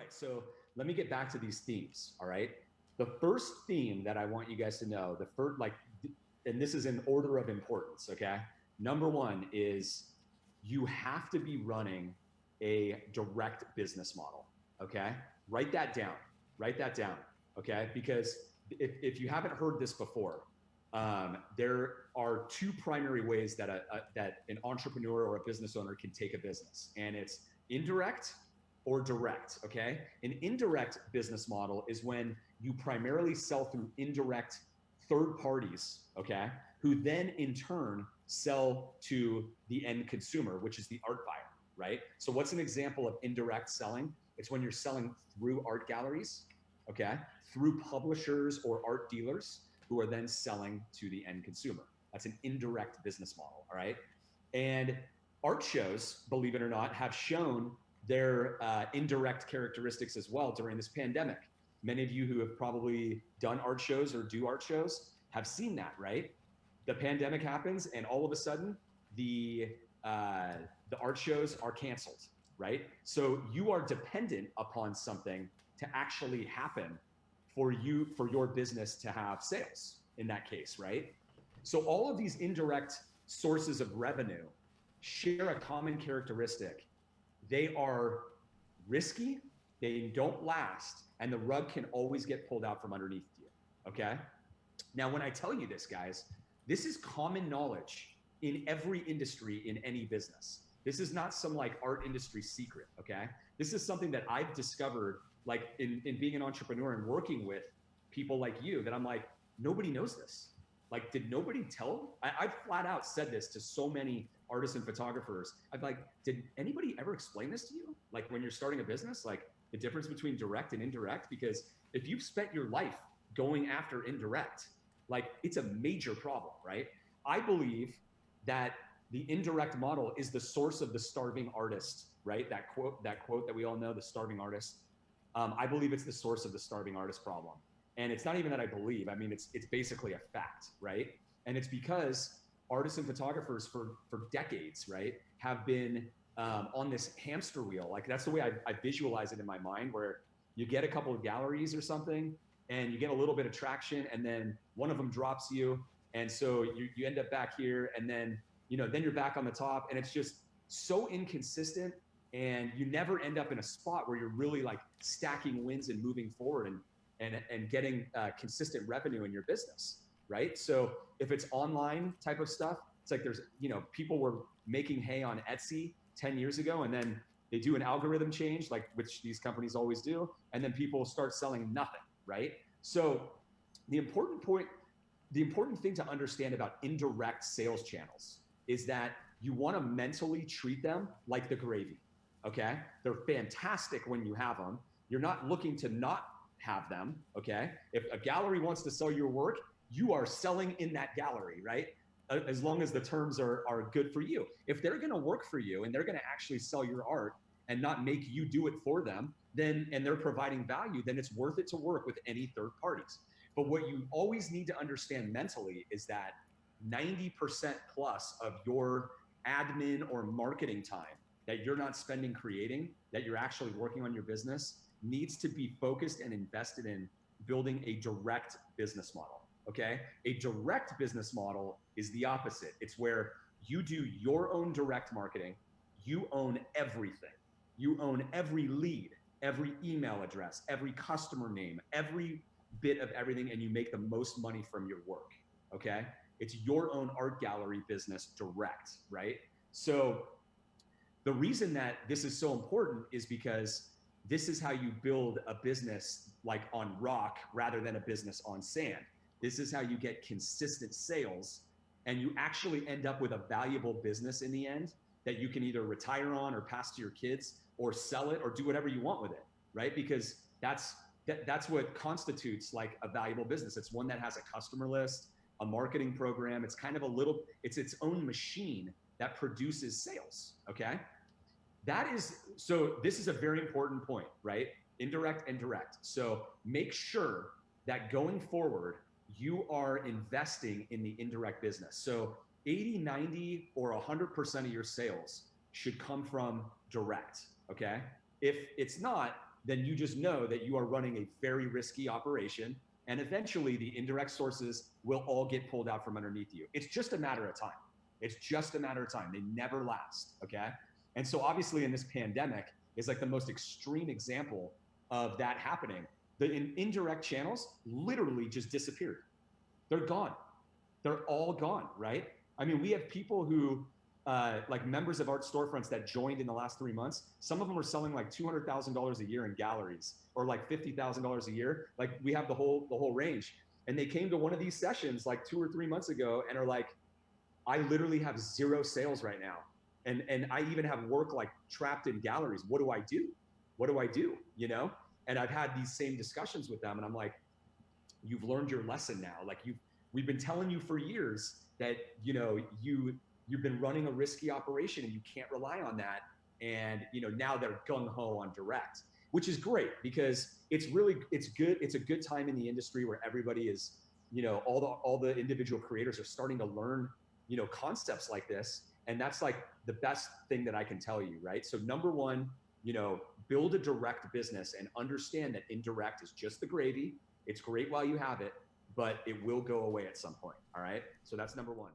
right, so let me get back to these themes. All right, the first theme that I want you guys to know, the first, like, and this is in order of importance. Okay, number one is you have to be running a direct business model. Okay, write that down. Write that down. Okay, because if you haven't heard this before, there are two primary ways that that an entrepreneur or a business owner can take a business, and it's indirect or direct. Okay, an indirect business model is when you primarily sell through indirect third parties. Okay, who then in turn sell to the end consumer, which is the art buyer. Right. So what's an example of indirect selling? It's when you're selling through art galleries, okay, through publishers or art dealers who are then selling to the end consumer. That's an indirect business model. All right. And art shows, believe it or not, have shown their indirect characteristics as well during this pandemic. Many of you who have probably done art shows or do art shows have seen that, right? The pandemic happens, and all of a sudden, the art shows are canceled, right? So you are dependent upon something to actually happen for you, for your business to have sales in that case, right? So all of these indirect sources of revenue share a common characteristic. They are risky, they don't last, and the rug can always get pulled out from underneath you. Okay. Now, when I tell you this, guys, this is common knowledge in every industry, in any business. This is not some like art industry secret. Okay. This is something that I've discovered, like in being an entrepreneur and working with people like you, that I'm like, nobody knows this. Like, did nobody tell? I've flat out said this to so many artists and photographers. I'm like, did anybody ever explain this to you? Like, when you're starting a business, like the difference between direct and indirect? Because if you've spent your life going after indirect, like, it's a major problem, right? I believe that the indirect model is the source of the starving artist, right? That quote that we all know, the starving artist. I believe it's the source of the starving artist problem. And it's not even that I believe. I mean, it's basically a fact, right? And it's because artists and photographers for decades, right, have been on this hamster wheel. Like, that's the way I visualize it in my mind, where you get a couple of galleries or something, and you get a little bit of traction, and then one of them drops you, and so you end up back here, and then then you're back on the top, and it's just so inconsistent, and you never end up in a spot where you're really like stacking wins and moving forward and getting consistent revenue in your business, right? So if it's online type of stuff, it's like there's people were making hay on Etsy 10 years ago, and then they do an algorithm change, like which these companies always do, and then people start selling nothing, right? So the important thing to understand about indirect sales channels is that you want to mentally treat them like the gravy. Okay, they're fantastic when you have them. You're not looking to not have them. Okay, if a gallery wants to sell your work, you are selling in that gallery, right? As long as the terms are good for you. If they're going to work for you and they're going to actually sell your art and not make you do it for them, then, and they're providing value, then it's worth it to work with any third parties. But what you always need to understand mentally is that 90% plus of your admin or marketing time that you're not spending creating, that you're actually working on your business, needs to be focused and invested in building a direct business model. Okay. A direct business model is the opposite. It's where you do your own direct marketing. You own everything. You own every lead, every email address, every customer name, every bit of everything, and you make the most money from your work. Okay. It's your own art gallery business direct, right? So the reason that this is so important is because this is how you build a business like on rock rather than a business on sand. This is how you get consistent sales, and you actually end up with a valuable business in the end that you can either retire on or pass to your kids or sell it or do whatever you want with it, right? Because that's what constitutes like a valuable business. It's one that has a customer list, a marketing program. It's kind of it's its own machine that produces sales. Okay. So this is a very important point, right? Indirect and direct. So make sure that going forward, you are investing in the indirect business. So 80, 90, or 100% of your sales should come from direct. Okay. If it's not, then you just know that you are running a very risky operation. And eventually the indirect sources will all get pulled out from underneath you. It's just a matter of time. It's just a matter of time. They never last, okay? And so obviously in this pandemic is like the most extreme example of that happening. The indirect channels literally just disappeared. They're gone. They're all gone, right? I mean, we have people who, like members of art storefronts that joined in the last 3 months. Some of them are selling like $200,000 a year in galleries, or like $50,000 a year. Like we have the whole range. And they came to one of these sessions like 2 or 3 months ago and are like, I literally have 0 sales right now. And I even have work like trapped in galleries. What do I do? What do I do? You know? And I've had these same discussions with them, and I'm like, you've learned your lesson now. Like we've been telling you for years that, you know, you've been running a risky operation and you can't rely on that. And, you know, now they're gung-ho on direct, which is great because it's good. It's a good time in the industry where everybody is, you know, all the individual creators are starting to learn, you know, concepts like this. And that's like the best thing that I can tell you, right? So number one, you know, build a direct business and understand that indirect is just the gravy. It's great while you have it, but it will go away at some point. All right. So that's number one.